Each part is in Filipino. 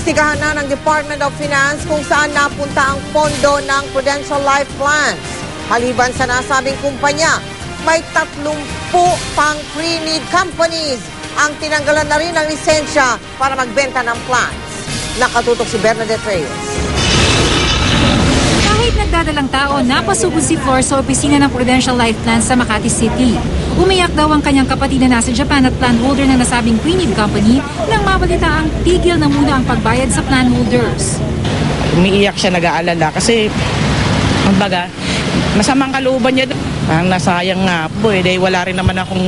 Iniimbestigahan na ng Department of Finance kung saan napunta ang pondo ng Prudential Life Plans. Maliban sa nasabing kumpanya, may 30 pang pre-need companies ang tinanggalan na rin ng lisensya para magbenta ng plans. Nakatutok si Bernadette Reyes. Kahit nagdadalang tao, napasugod si Flor sa opisina ng Prudential Life Plan sa Makati City. Umiyak daw ang kanyang kapatid na nasa Japan at plan holder ng nasabing pre-need company nang mabalita ang tigil na muna ang pagbayad sa plan holders. Umiiyak siya, nag-aalala kasi kumbaga, masamang kalooban niya. Ang nasayang nga po dahil wala rin naman akong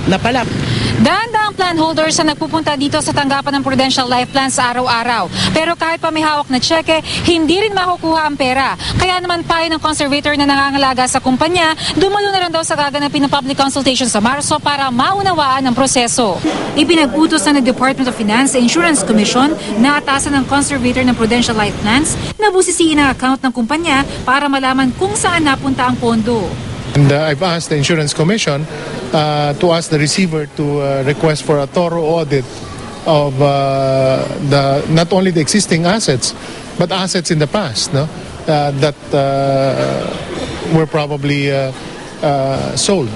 napala. Daan-daang plan holders ang nagpupunta dito sa tanggapan ng Prudential Life Plan sa araw-araw. Pero kahit pa may hawak na tseke, hindi rin makukuha ang pera. Kaya naman payo ng conservator na nangangalaga sa kumpanya, dumalo na rin daw sa gaganapin ng public consultation sa Marso para maunawaan ang proseso. Ipinag-utos na ng Department of Finance sa Insurance Commission na atasan ng conservator ng Prudential Life Plans na busisiin ang account ng kumpanya para malaman kung saan napunta ang pondo. And I've asked the Insurance Commission to ask the receiver to request for a thorough audit of not only the existing assets, but assets in the past, no, that were probably sold.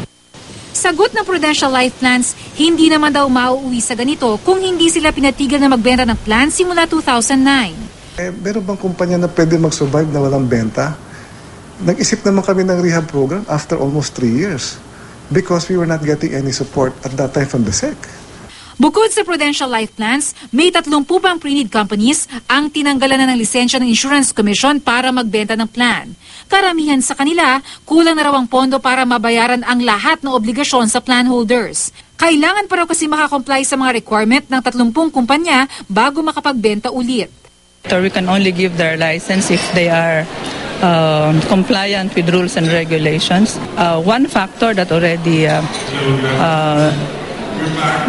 Sagot ng Prudential Life Plans, hindi naman daw mauuwi sa ganito kung hindi sila pinatigil na magbenta ng plan simula 2009. Meron bang kumpanya na pwede mag-survive na walang benta? Nag-isip naman kami ng rehab program after almost 3 years because we were not getting any support at that time from the SEC. Bukod sa Prudential Life Plans, may 30 pang pre-need companies ang tinanggalan na ng lisensya ng Insurance Commission para magbenta ng plan. Karamihan sa kanila, kulang na raw ang pondo para mabayaran ang lahat ng obligasyon sa plan holders. Kailangan pa raw kasi makakomply sa mga requirement ng 30 kumpanya bago makapagbenta ulit. So we can only give their license if they are compliant with rules and regulations. One factor that already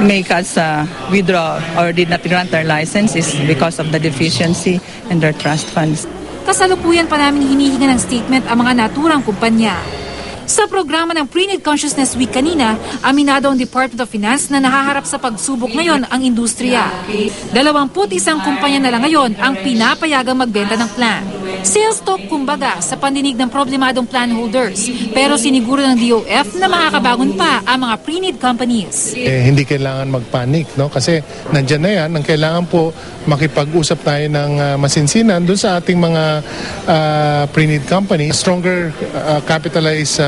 make us withdraw or did not grant their license is because of the deficiency in their trust funds. Kasalukuyan pa namin hinihinga ng statement ang mga naturang kumpanya. Sa programa ng Pre-Need Consciousness Week kanina, aminado ang Department of Finance na nahaharap sa pagsubok ngayon ang industriya. 21 kumpanya na lang ngayon ang pinapayagang magbenta ng plan. Sales talk kumbaga sa pandinig ng problemadong plan holders. Pero siniguro ng DOF na makakabangon pa ang mga pre-need companies. Hindi kailangan magpanik, no? Kasi nandyan na yan. Ang kailangan po makipag-usap tayo ng masinsinan doon sa ating mga pre-need companies. Stronger capitalized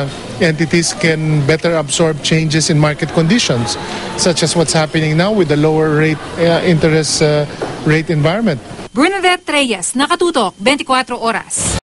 entities can better absorb changes in market conditions, such as what's happening now with the lower rate interest rate environment. Bernadette Reyes, Nakatutok, 24 Oras.